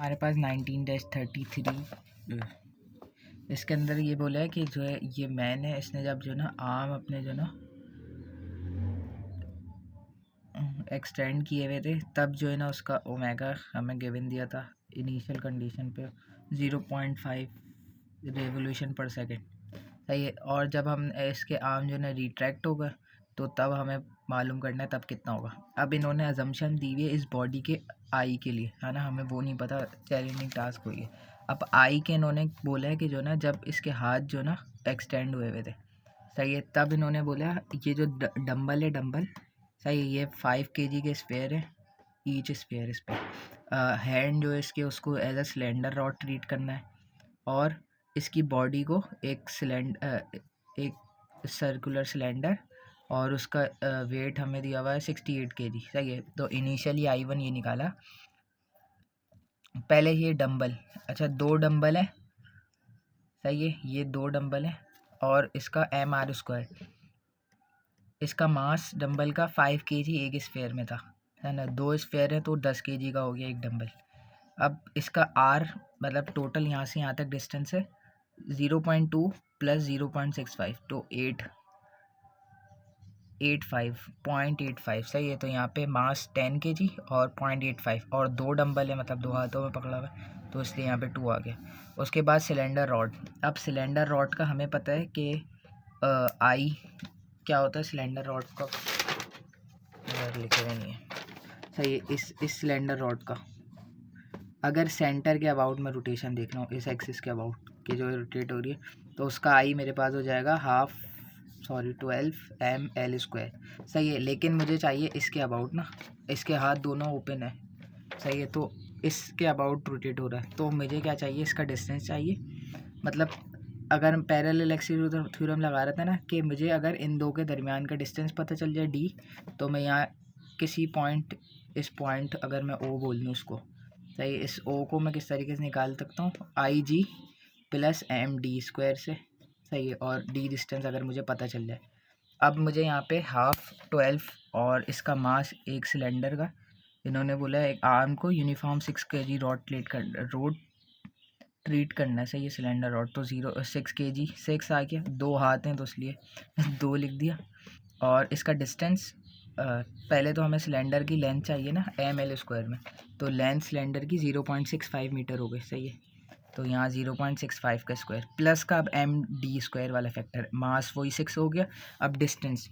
हमारे पास 19-33 इसके अंदर ये बोला है कि जो है ये मैन है, इसने जब जो ना आर्म अपने जो ना एक्सटेंड किए हुए थे तब जो है ना उसका ओमेगा हमें गिवन दिया था इनिशियल कंडीशन पे 0.5 रेवोल्यूशन पर सेकेंड। सही है। और जब हम इसके आर्म जो है ना रिट्रैक्ट होगा तो तब हमें मालूम करना है तब कितना होगा। अब इन्होंने अजम्पशन दी हुई है इस बॉडी के आई के लिए, है ना, हमें वो नहीं पता, चैलेंजिंग टास्क हुई है। अब आई के इन्होंने बोला है कि जो ना जब इसके हाथ जो ना एक्सटेंड हुए हुए थे, सही है, तब इन्होंने बोला ये जो डंबल है, डंबल सही है, ये 5 kg के स्पेयर है ईच स्पेयर। इस पर हैंड जो है इसके उसको as a cylinder rod treat करना है और इसकी बॉडी को एक सर्कुलर सिलेंडर और उसका वेट हमें दिया हुआ है 68 kg। सही है। तो इनिशियली I1 ये निकाला। पहले ये डंबल, अच्छा 2 डंबल है, सही है, ये 2 डंबल है और इसका MR², इसका मास डंबल का 5 kg एक स्फेयर में था, है ना, 2 स्फेयर है तो 10 kg का हो गया एक डंबल। अब इसका R मतलब टोटल यहाँ से यहाँ तक डिस्टेंस है 0.2 + 0.65 तो 0.85 सही है। तो यहाँ पे मास 10 kg और 0.85 और 2 डंबल है, मतलब 2 हाथों में पकड़ा हुआ है तो इसलिए यहाँ पे 2 आ गया। उसके बाद सिलेंडर रॉड। अब सिलेंडर रॉड का हमें पता है कि आई क्या होता है सिलेंडर रॉड का, लिखे हुए नहीं है, सही है। इस सिलेंडर रॉड का अगर सेंटर के अबाउट में रोटेशन देख रहा हूँ, इस एक्सिस के अबाउट की जो रोटेट हो रही है, तो उसका आई मेरे पास हो जाएगा 12 mL²। सही है। लेकिन मुझे चाहिए इसके अबाउट ना, इसके हाथ दोनों ओपन है, सही है, तो इसके अबाउट रोटेट हो रहा है, तो मुझे क्या चाहिए, इसका डिस्टेंस चाहिए। मतलब अगर हम पैरेलल एक्सीलरेटर थ्योरम लगा रहे थे ना कि मुझे अगर इन दो के दरमियान का डिस्टेंस पता चल जाए d, तो मैं यहाँ किसी पॉइंट, इस पॉइंट अगर मैं o बोल लूँ उसको, सही, इस o को मैं किस तरीके से निकाल सकता हूँ, IG + MD² से, सही है, और d डिस्टेंस अगर मुझे पता चल जाए। अब मुझे यहाँ पे 12 और इसका मास एक सिलेंडर का, इन्होंने बोला है एक आर्म को यूनिफॉर्म 6 kg रॉड ट्रीट करना है, सही है, सिलेंडर रॉड। तो 6 kg 6 आ गया, 2 हाथ हैं तो इसलिए 2 लिख दिया। और इसका डिस्टेंस पहले तो हमें सिलेंडर की लेंथ चाहिए ना mL² में, तो लेंथ सिलेंडर की 0.65 मीटर हो गई, सही है। तो यहाँ 0.65 का स्क्वायर प्लस का अब MD² वाला फैक्टर, मास वही 6 हो गया। अब डिस्टेंस,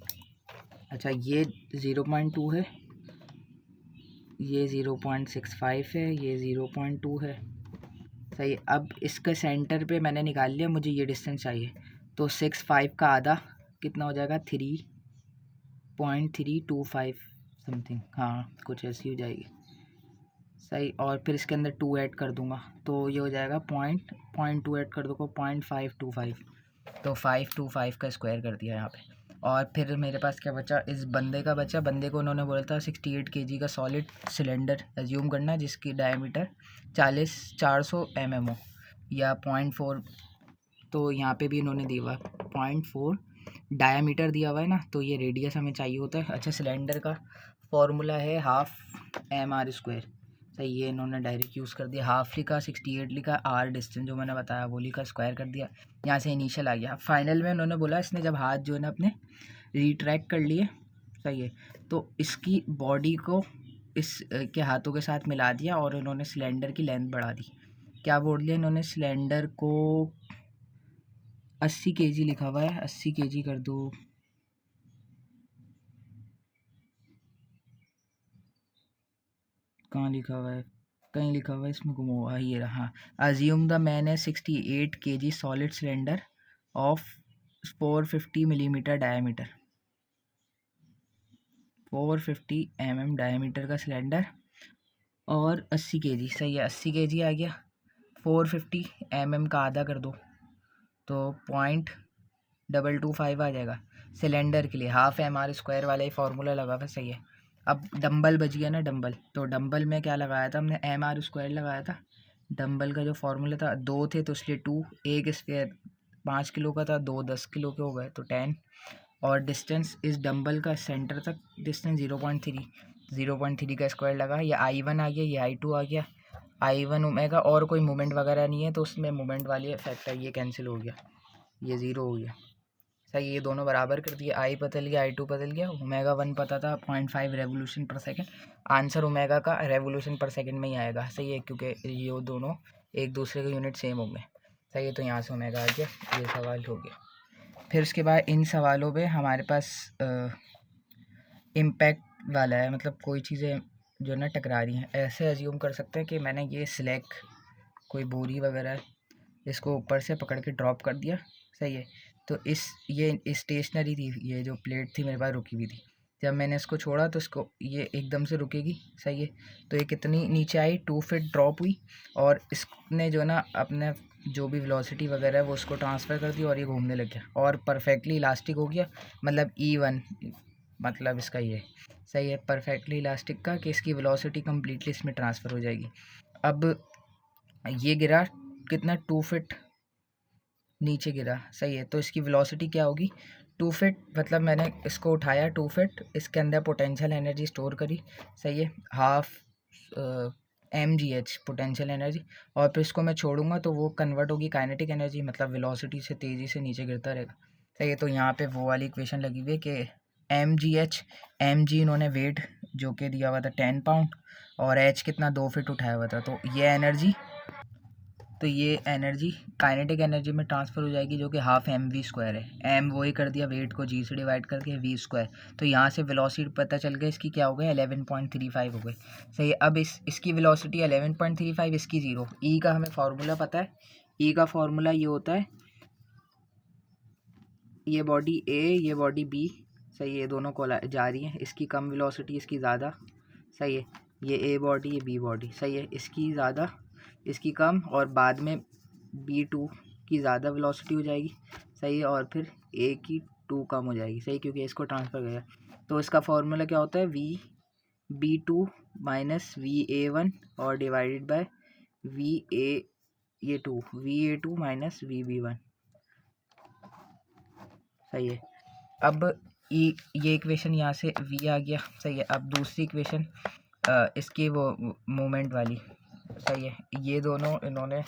अच्छा ये 0.2 है, ये 0.65 है, ये 0.2 है, सही। अब इसका सेंटर पे मैंने निकाल लिया, मुझे ये डिस्टेंस चाहिए, तो 6.5 का आधा कितना हो जाएगा, 3.325 समथिंग, हाँ कुछ ऐसी हो जाएगी, सही। और फिर इसके अंदर 2 ऐड कर दूंगा तो ये हो जाएगा 0.2 ऐड कर दूंगा 0.525, तो 525 का स्क्वायर कर दिया यहाँ पे। और फिर मेरे पास क्या बचा, इस बंदे का बचा। बंदे को उन्होंने बोला था 68 kg का सॉलिड सिलेंडर एज्यूम करना जिसकी डायमीटर 400 mm हो या 0.4, तो यहाँ पे भी इन्होंने दिया हुआ 0.4 डायमीटर दिया हुआ है ना, तो ये रेडियस हमें चाहिए होता है। अच्छा सिलेंडर का फॉर्मूला है 1/2 mR², सही, ये इन्होंने डायरेक्ट यूज़ कर दिया, 1/2 लिखा, 68 लिखा, आर डिस्टेंस जो मैंने बताया वो लिखा, स्क्वायर कर दिया, यहाँ से इनिशियल आ गया। फाइनल में उन्होंने बोला इसने जब हाथ जो है ना अपने रिट्रैक्ट कर लिए, सही है, तो इसकी बॉडी को इस के हाथों के साथ मिला दिया और इन्होंने सिलेंडर की लेंथ बढ़ा दी। क्या बोल दिया इन्होंने, सिलेंडर को 80 kg लिखा हुआ है, 80 kg कर दो, कहाँ लिखा हुआ है, कहीं लिखा हुआ है इसमें गुम हुआ है, ये रहा। अज्यूम द मैन है 68 kg solid cylinder of 450 millimetre diameter, 450 mm diameter का सिलेंडर और 80 kg, सही है, 80 kg आ गया। 450 mm का आधा कर दो तो 0.225 आ जाएगा सिलेंडर के लिए, 1/2 mR² वाला ही फार्मूला लगा हुआ, सही है। अब डंबल बच गया ना, डंबल, तो डंबल में क्या लगाया था हमने, MR² लगाया था। डंबल का जो फार्मूला था 2 थे तो इसलिए 2, एक स्क्वायर 5 किलो का था, 2 10 किलो के हो गए तो 10। और डिस्टेंस इस डंबल का सेंटर तक डिस्टेंस 0.3 का स्क्वायर लगा, ये I1 आ गया, ये I2 आ गया, I1 ओमेगा और कोई मूवमेंट वगैरह नहीं है, तो उसमें मूवमेंट वाली फैक्टर ये कैंसिल हो गया, ये ज़ीरो हो गया। सही, ये दोनों बराबर कर दिए, आई बदल गया, I2 बदल गया, ओमेगा 1 पता था 0.5 रेवोल्यूशन पर सेकेंड, आंसर ओमेगा का रेवोल्यूशन पर सेकेंड में ही आएगा। सही है, क्योंकि ये दोनों एक दूसरे के यूनिट सेम होंगे। सही है, तो यहाँ से ओमेगा आ गया, ये सवाल हो गया। फिर उसके बाद इन सवालों पे हमारे पास इम्पैक्ट वाला है, मतलब कोई चीज़ें जो ना टकरा रही हैं। ऐसे अज्यूम कर सकते हैं कि मैंने ये स्लैक कोई बोरी वगैरह है, इसको ऊपर से पकड़ के ड्रॉप कर दिया। सही है, तो ये स्टेशनरी थी, ये जो प्लेट थी मेरे पास रुकी हुई थी। जब मैंने इसको छोड़ा तो इसको ये एकदम से रुकेगी। सही है, तो ये कितनी नीचे आई, 2 फीट ड्रॉप हुई, और इसने जो ना अपने जो भी वेलोसिटी वगैरह है वो उसको ट्रांसफ़र कर दी और ये घूमने लग गया और परफेक्टली इलास्टिक हो गया। मतलब E1 मतलब इसका ये सही है, परफेक्टली इलास्टिक का, कि इसकी वेलोसिटी कम्प्लीटली इसमें ट्रांसफ़र हो जाएगी। अब ये गिरा कितना, 2 फीट नीचे गिरा। सही है, तो इसकी वेलोसिटी क्या होगी, 2 फीट, मतलब मैंने इसको उठाया 2 फीट, इसके अंदर पोटेंशियल एनर्जी स्टोर करी। सही है, हाफ mgh पोटेंशियल एनर्जी, और फिर इसको मैं छोड़ूंगा तो वो कन्वर्ट होगी काइनेटिक एनर्जी, मतलब वेलोसिटी से तेज़ी से नीचे गिरता रहेगा। सही है, तो यहाँ पे वो वाली इक्वेशन लगी हुई है कि mg इन्होंने वेट जो कि दिया हुआ था 10 पाउंड, और h कितना 2 फीट उठाया हुआ था, तो ये एनर्जी काइनेटिक एनर्जी में ट्रांसफ़र हो जाएगी, जो कि हाफ mv² है। m वही कर दिया वेट को g से डिवाइड करके, v², तो यहाँ से वेलोसिटी पता चल गया इसकी क्या हो गई, 11.35 हो गई। सही है, अब इसकी वेलोसिटी 11.35, इसकी 0। e का हमें फार्मूला पता है, e का फार्मूला ये होता है, ये बॉडी a ये बॉडी b। सही है, ये दोनों को जा रही है, इसकी कम वेलोसिटी इसकी ज़्यादा। सही है, ये a बॉडी ये b बॉडी। सही है, इसकी ज़्यादा इसकी कम, और बाद में B2 की ज़्यादा वेलोसिटी हो जाएगी। सही है, और फिर A की 2 कम हो जाएगी। सही, क्योंकि इसको ट्रांसफ़र करेगा। तो इसका फार्मूला क्या होता है, VB2 माइनस VA1 और divided by VA2 minus VB1। सही है, अब ये इक्वेशन यहाँ से V आ गया। सही है, अब दूसरी इक्वेशन इसकी वो मोमेंट वाली। सही है, ये दोनों इन्होंने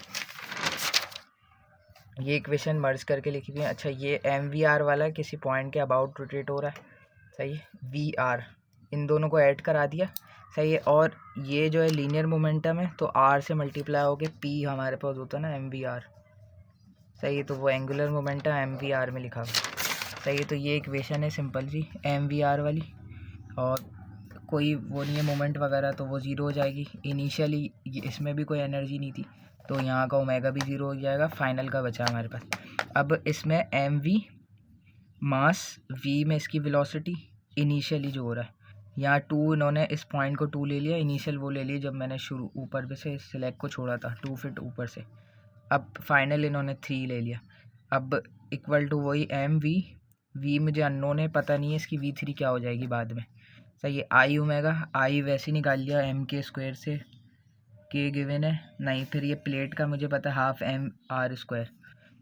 ये इक्वेशन मर्ज करके लिखी हुई है। अच्छा, ये MVR वाला किसी पॉइंट के अबाउट रोटेट हो रहा है। सही है, VR इन दोनों को ऐड करा दिया। सही है, और ये जो है लीनियर मोमेंटम है, तो R से मल्टीप्लाई हो गया, P हमारे पास होता है ना MVR। सही है, तो वो एंगुलर मोमेंटम MVR में लिखा हुआ। सही है, तो ये इक्वेशन है सिंपल जी MVR वाली, और कोई वो नहीं है मोमेंट वगैरह, तो वो ज़ीरो हो जाएगी। इनिशियली इसमें भी कोई एनर्जी नहीं थी, तो यहाँ का ओमेगा भी ज़ीरो हो जाएगा। फाइनल का बचा हमारे पास। अब इसमें mv मास, v में इसकी वेलोसिटी इनिशियली जो हो रहा है, यहाँ 2 इन्होंने इस पॉइंट को 2 ले लिया, इनिशियल वो ले लिया जब मैंने शुरू ऊपर पे से सिलेक्ट को छोड़ा था 2 फीट ऊपर से। अब फाइनल इन्होंने 3 ले लिया। अब इक्वल टू वही v मुझे अननोन है, पता नहीं है इसकी v3 क्या हो जाएगी बाद में। सही है, आई ओमेगा, आई वैसे निकाल लिया m² से, k गिवन है नहीं। फिर ये प्लेट का मुझे पता है half mr²,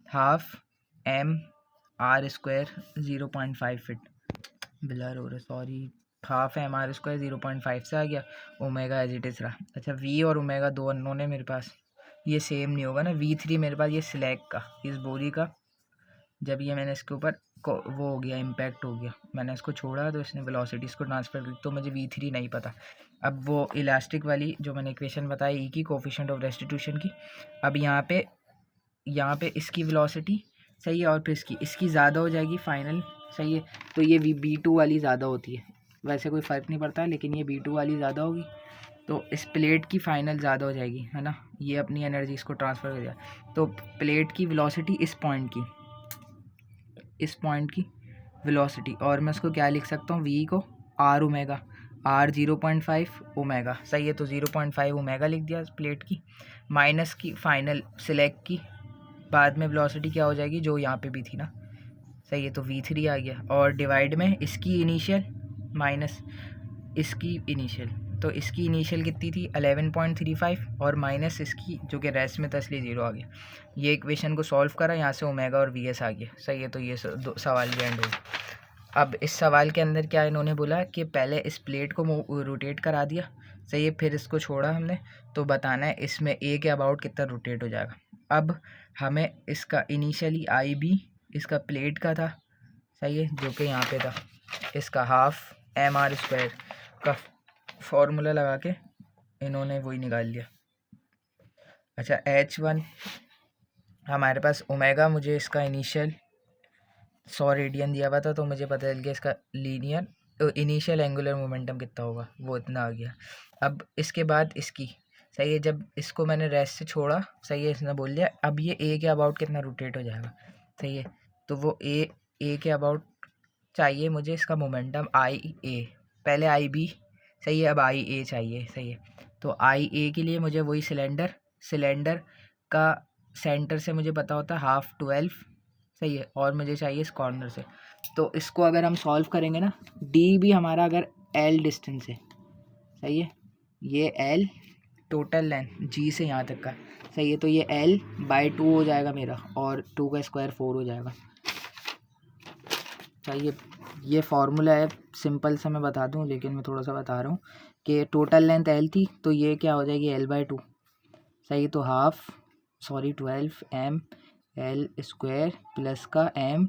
half mr² 0.5 fit, blur हो रहा सॉरी, हाफ mr² 0.5 से आ गया, ओमेगा एज इट इज़ रहा। अच्छा, v और ओमेगा दो अननोन है मेरे पास, ये सेम नहीं होगा ना। v3 मेरे पास ये स्लैग का, इस बोरी का, जब ये मैंने इसके ऊपर वो हो गया, इम्पैक्ट हो गया, मैंने इसको छोड़ा तो इसने वेलोसिटी इसको ट्रांसफ़र की, तो मुझे v3 नहीं पता। अब वो इलास्टिक वाली जो मैंने इक्वेशन बताई ई की, कोफिशिएंट ऑफ रेस्टिट्यूशन की, अब यहाँ पे इसकी वेलोसिटी। सही है, और फिर इसकी ज़्यादा हो जाएगी फाइनल। सही है, तो ये B2 वाली ज़्यादा होती है, वैसे कोई फ़र्क नहीं पड़ता है, लेकिन ये B2 वाली ज़्यादा होगी, तो इस प्लेट की फ़ाइनल ज़्यादा हो जाएगी, है ना। ये अपनी एनर्जी इसको ट्रांसफ़र कर दिया, तो प्लेट की वेलोसिटी इस पॉइंट की वेलोसिटी, और मैं उसको क्या लिख सकता हूँ, v को r ओमेगा, r 0.5 ओमेगा। सही है, तो 0.5 ओमेगा लिख दिया प्लेट की, माइनस की फाइनल सिलेक्ट की, बाद में वेलोसिटी क्या हो जाएगी जो यहाँ पे भी थी ना। सही है, तो v3 आ गया, और डिवाइड में इसकी इनिशियल माइनस इसकी इनिशियल, तो इसकी इनिशियल कितनी थी 11.35, और माइनस इसकी जो कि रेस्ट में था इसलिए 0 आ गया। ये इक्वेशन को सॉल्व करा, यहाँ से ओमेगा और वी एस आ गया। सही है, तो ये सवाल भी एंड हो गया। अब इस सवाल के अंदर क्या इन्होंने बोला कि पहले इस प्लेट को रोटेट करा दिया, सही है, फिर इसको छोड़ा हमने, तो बताना है इसमें ए के अबाउट कितना रोटेट हो जाएगा। अब हमें इसका इनिशियली आई बी इसका प्लेट का था, सही है, जो कि यहाँ पे था, इसका हाफ एम आर स्क्वायर का फॉर्मूला लगा के इन्होंने वही निकाल लिया। अच्छा, H1 हमारे पास ओमेगा, मुझे इसका इनिशियल 100 रेडियन दिया हुआ था, तो मुझे पता चल गया इसका लीनियर इनिशियल एंगुलर मोमेंटम कितना होगा, वो इतना आ गया। अब इसके बाद इसकी, सही है, जब इसको मैंने रेस्ट से छोड़ा, सही है, इसने बोल दिया अब ये ए के अबाउट कितना रोटेट हो जाएगा, सही है, तो वो ए के अबाउट चाहिए मुझे इसका मोमेंटम आई ए, पहले आई बी, सही है, अब आई ए चाहिए, सही है, तो आई ए के लिए मुझे वही सिलेंडर का सेंटर से मुझे पता होता है 1/2 सही है, और मुझे चाहिए इस कॉर्नर से, तो इसको अगर हम सॉल्व करेंगे ना, डी भी हमारा अगर एल डिस्टेंस है, सही है, ये एल टोटल लेंथ जी से यहाँ तक का, सही है, तो ये L/2 हो जाएगा मेरा, और 2 का स्क्वायर 4 हो जाएगा, सही है। ये फार्मूला है, सिंपल सा मैं बता दूं, लेकिन मैं थोड़ा सा बता रहा हूँ कि टोटल लेंथ L थी, तो ये क्या हो जाएगी L/2, सही है, तो 12 M L स्क्वायर प्लस का M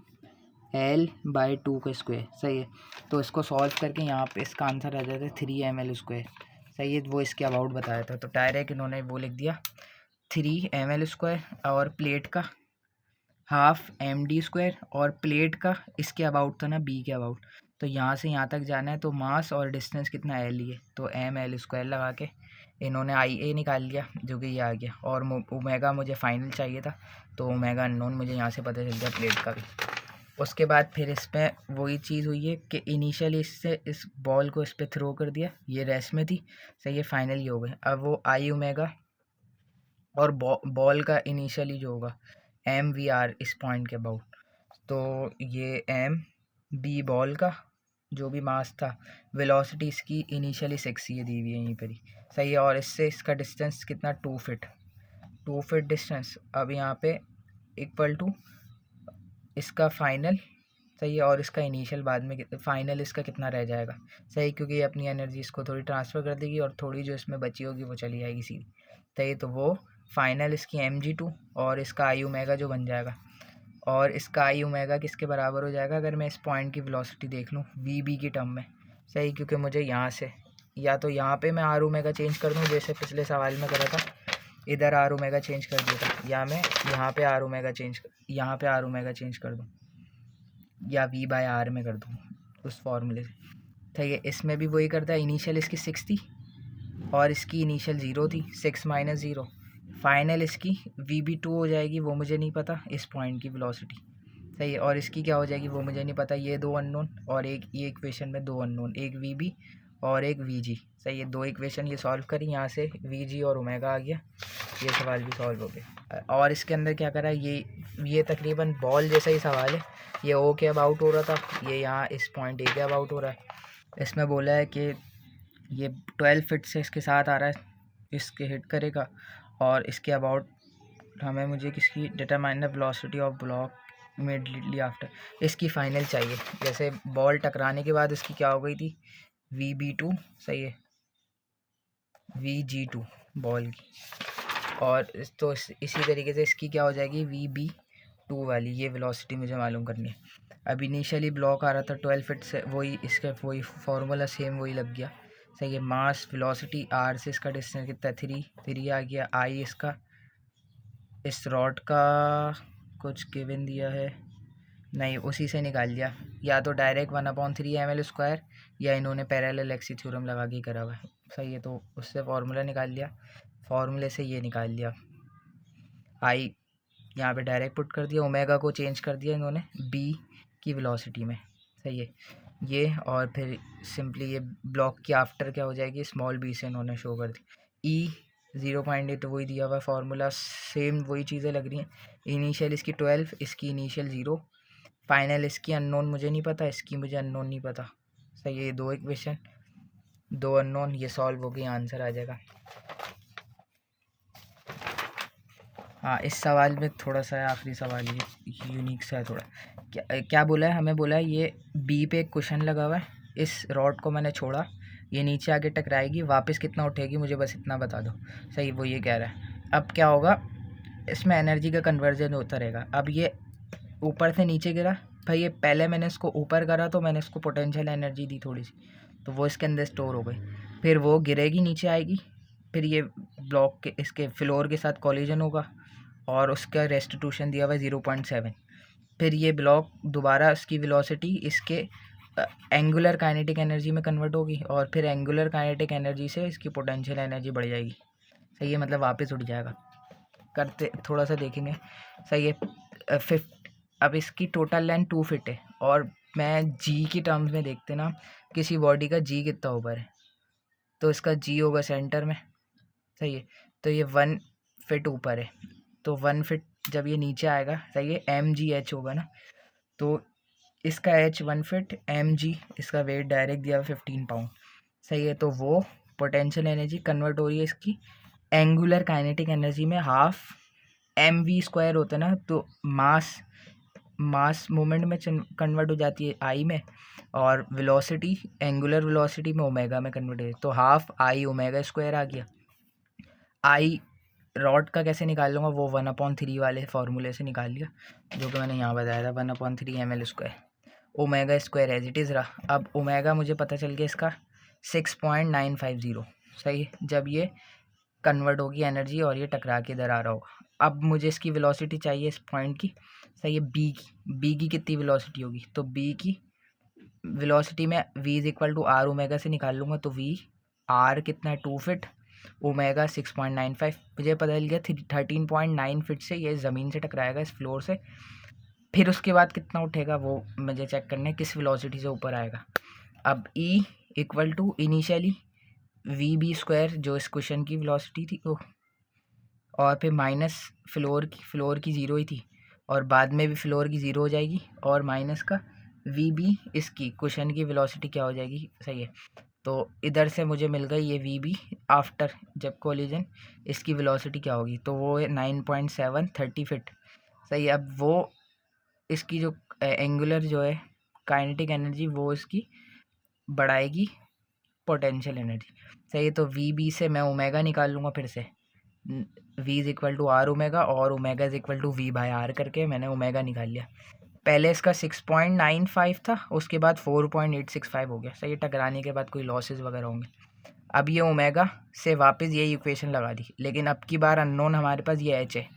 L/2 का स्क्वायर, सही है, तो इसको सॉल्व करके यहाँ पे इसका आंसर आ जाता है 3 ml स्क्वायर, सही है, वो इसके अबाउट बताया था, तो डायरेक्ट इन्होंने वो लिख दिया 3 ml स्क्वायर, और प्लेट का 1/2 md स्क्वायर, और प्लेट का इसके अबाउट था ना, बी के अबाउट, तो यहाँ से यहाँ तक जाना है, तो मास और डिस्टेंस कितना एल ही है, तो ml स्क्वायर लगा के इन्होंने आई ए निकाल लिया, जो कि ये आ गया, और ओमेगा मुझे फाइनल चाहिए था, तो ओमेगा अननोन मुझे यहाँ से पता चल गया प्लेट का भी। उसके बाद फिर इसमें वही चीज़ हुई है कि इनिशियली इससे इस बॉल को इस पर थ्रो कर दिया, ये रेस्ट में थी, सही है, फाइनली हो गए। अब वो आई ओमेगा और बॉल का इनिशियली जो होगा एम वी आर इस पॉइंट के अबाउट, तो ये एम बी बॉल का जो भी मास था, वेलोसिटी इसकी इनिशियली 6 ये दी हुई है यहीं पर ही, सही है, और इससे इसका डिस्टेंस कितना 2 फीट डिस्टेंस, अब यहाँ पे इक्वल टू इसका फाइनल, सही है, और इसका इनिशियल बाद में फाइनल इसका कितना रह जाएगा, सही, क्योंकि ये अपनी एनर्जी इसको थोड़ी ट्रांसफ़र कर देगी, और थोड़ी जो इसमें बची होगी वो चली जाएगी सीधी, सही, तो वो फाइनल इसकी mg2 और इसका आई ओमेगा जो बन जाएगा, और इसका आई ओमेगा किसके बराबर हो जाएगा अगर मैं इस पॉइंट की वेलोसिटी देख लूँ वी बी की टर्म में, सही, क्योंकि मुझे यहाँ से या तो यहाँ पे मैं आर ओमेगा चेंज कर दूँ, जैसे पिछले सवाल में करा था, इधर आर ओमेगा चेंज कर दिया था, या मैं यहाँ पे आर ओमेगा चेंज कर दूँ, या V/R में कर दूँ उस फॉर्मूले से, ठीक है, इसमें भी वही करता है, इनिशियल इसकी 6 थी और इसकी इनिशियल 0 थी, 6 - 0, फाइनल इसकी VB2 हो जाएगी, वो मुझे नहीं पता इस पॉइंट की वेलोसिटी, सही है, और इसकी क्या हो जाएगी वो मुझे नहीं पता, ये 2 अननोन, और एक ये इक्वेशन में 2 अननोन, एक VB और एक VG, सही है, 2 इक्वेशन ये सॉल्व करी, यहाँ से VG और ओमेगा आ गया, ये सवाल भी सॉल्व हो गया। और इसके अंदर क्या करा, ये तकरीबन बॉल जैसा ही सवाल है, ये ओ के अबाउट हो रहा था, ये यहाँ इस पॉइंट ए के अबाउट हो रहा है, इसमें बोला है कि ये 12 फीट से इसके साथ आ रहा है, इसके हिट करेगा, और इसके अबाउट मुझे किसकी determine the velocity of block immediately after, इसकी फाइनल चाहिए, जैसे बॉल टकराने के बाद इसकी क्या हो गई थी VB2, सही है, VG2 बॉल की, और तो इसी तरीके से इसकी क्या हो जाएगी VB2 वाली, ये वेलोसिटी मुझे मालूम करनी है। अब इनिशियली ब्लॉक आ रहा था 12 फीट से, वही इसका वही फार्मूला सेम वही लग गया, सही है, मास वेलोसिटी आर से इसका डिस्टेंस कितना 3 आ गया, आई इसका इस रॉड का कुछ गिवन दिया है नहीं, उसी से निकाल लिया, या तो डायरेक्ट 1/3 ml स्क्वायर, या इन्होंने पैरेलल एक्सी थ्योरम लगा के करा हुआ है, सही है, तो उससे फार्मूला निकाल लिया, फार्मूले से ये निकाल लिया, आई यहाँ पे डायरेक्ट पुट कर दिया, ओमेगा को चेंज कर दिया इन्होंने बी की वेलोसिटी में, सही है, ये, और फिर सिंपली ये ब्लॉक की आफ्टर क्या हो जाएगी स्मॉल बी से इन्होंने शो कर दी, ई 0.8 वही दिया हुआ फार्मूला, सेम वही चीज़ें लग रही हैं, इनिशियल इसकी 12, इसकी इनिशियल 0, फाइनल इसकी अननोन मुझे नहीं पता, इसकी मुझे अननोन नहीं पता, सही है, ये 2 इक्वेशन 2 अननोन, ये सॉल्व हो गई, आंसर आ जाएगा। हाँ, इस सवाल में थोड़ा सा आखिरी सवाल ये यूनिक सा है थोड़ा, क्या क्या बोला है, हमें बोला है ये बी पे एक कुशन लगा हुआ है, इस रॉड को मैंने छोड़ा, ये नीचे आके टकराएगी, वापस कितना उठेगी मुझे बस इतना बता दो। सही, वो ये कह रहा है। अब क्या होगा, इसमें एनर्जी का कन्वर्जन होता रहेगा। अब ये ऊपर से नीचे गिरा, भाई ये पहले मैंने इसको ऊपर करा तो मैंने इसको पोटेंशियल एनर्जी दी थोड़ी सी, तो वो इसके अंदर स्टोर हो गई। फिर वो गिरेगी, नीचे आएगी, फिर ये ब्लॉक के इसके फ्लोर के साथ कॉलिजन होगा और उसका रेस्टिट्यूशन दिया हुआ है 0.7। फिर ये ब्लॉक दोबारा इसकी वेलोसिटी इसके एंगुलर काइनेटिक एनर्जी में कन्वर्ट होगी और फिर एंगुलर काइनेटिक एनर्जी से इसकी पोटेंशियल एनर्जी बढ़ जाएगी। सही है, मतलब वापस उठ जाएगा। करते थोड़ा सा देखेंगे। सही है। अब इसकी टोटल लेंथ 2 फीट है और मैं जी की टर्म्स में देखते ना, किसी बॉडी का जी कितना ऊपर है, तो इसका जी होगा सेंटर में। सही है, तो ये 1 फीट ऊपर है, तो 1 फीट जब ये नीचे आएगा, सही है, एम जी एच होगा ना, तो इसका एच 1 फीट, एम जी इसका वेट डायरेक्ट दिया 15 पाउंड। सही है, तो वो पोटेंशियल एनर्जी कन्वर्ट हो रही है इसकी एंगुलर काइनेटिक एनर्जी में, हाफ एम वी स्क्वायर होता है ना, तो मास मोमेंट में कन्वर्ट हो जाती है आई में, और वेलोसिटी एंगुलर वेलोसिटी में ओमेगा में कन्वर्ट है, तो हाफ आई ओमेगा स्क्वायर आ गया। आई रॉड का कैसे निकाल लूँगा, वो 1/3 वाले फार्मूले से निकाल लिया, जो कि मैंने यहाँ बताया था, 1/3 ml square, omega square as it is रहा। अब ओमेगा मुझे पता चल गया इसका 6.950। सही है, जब ये कन्वर्ट होगी एनर्जी और ये टकरा के इधर आ रहा होगा। अब मुझे इसकी वेलोसिटी चाहिए इस पॉइंट की। सही है, बी की कितनी वेलोसिटी होगी, तो बी की वेलोसिटी में v is equal to R omega से निकाल लूँगा, तो v आर कितना है 2 फीट, ओमेगा 6.95, मुझे पता चल गया 13.9 फीट से ये ज़मीन से टकराएगा इस फ्लोर से। फिर उसके बाद कितना उठेगा वो मुझे चेक करना है, किस वेलोसिटी से ऊपर आएगा। अब e equal to initially V B square जो इस क्वेश्चन की वेलोसिटी थी वो, और फिर माइनस फ्लोर की ज़ीरो ही थी, और बाद में भी फ्लोर की ज़ीरो हो जाएगी, और माइनस का वी बी इसकी क्वेश्चन की वेलोसिटी क्या हो जाएगी। सही है, तो इधर से मुझे मिल गई ये वी बी आफ्टर जब कोलिजन, इसकी वेलोसिटी क्या होगी, तो वो है 9.7 30 फीट। सही है, अब वो इसकी जो एंगुलर जो है काइनेटिक एनर्जी वो इसकी बढ़ाएगी पोटेंशियल एनर्जी। सही है, तो वी बी से मैं ओमेगा निकाल लूँगा फिर से, v is equal to R omega, और omega is equal to v by R करके मैंने ओमेगा निकाल लिया। पहले इसका 6.95 था, उसके बाद 4.865 हो गया। सही है, टकराने के बाद कोई लॉसेस वगैरह होंगे। अब ये ओमेगा से वापस ये इक्वेशन लगा दी, लेकिन अब की बार अननोन हमारे पास ये एच है।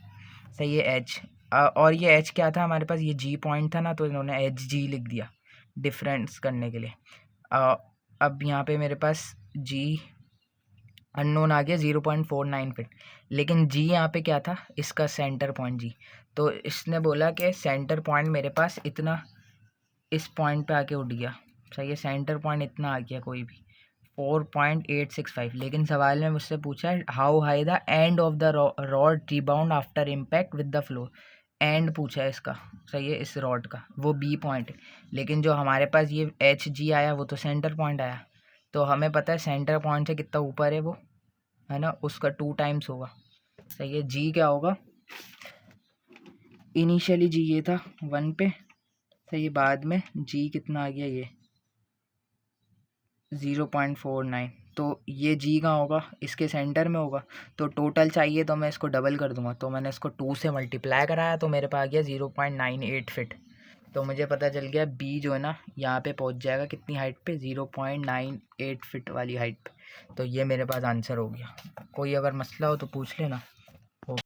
सही है, एच, और ये एच क्या था हमारे पास, ये जी पॉइंट था ना, तो इन्होंने एच जी लिख दिया डिफरेंस करने के लिए। अब यहाँ पे मेरे पास जी अननोन आ गया 0.49 फीट, लेकिन जी यहाँ पे क्या था, इसका सेंटर पॉइंट जी, तो इसने बोला कि सेंटर पॉइंट मेरे पास इतना इस पॉइंट पे आके उठ गया। सही है, सेंटर पॉइंट इतना आ गया कोई भी 4.865, लेकिन सवाल में मुझसे पूछा है how high the end of the rod rebound after impact with the floor, and पूछा है इसका। सही है, इस रॉड का वो बी पॉइंट है, लेकिन जो हमारे पास ये एच जी आया वो तो सेंटर पॉइंट आया, तो हमें पता है सेंटर पॉइंट से कितना ऊपर है वो, है ना, उसका 2 टाइम्स होगा। सही है, जी क्या होगा, इनिशियली जी ये था 1 पे। सही है, बाद में जी कितना आ गया, ये 0.49, तो ये जी कहाँ होगा, इसके सेंटर में होगा। तो टोटल चाहिए तो मैं इसको डबल कर दूंगा, तो मैंने इसको 2 से मल्टीप्लाई कराया, तो मेरे पास आ गया 0.98 फिट। तो मुझे पता चल गया बी जो है ना यहाँ पे पहुँच जाएगा कितनी हाइट पे, 0.98 फिट वाली हाइट पे। तो ये मेरे पास आंसर हो गया। कोई अगर मसला हो तो पूछ लेना।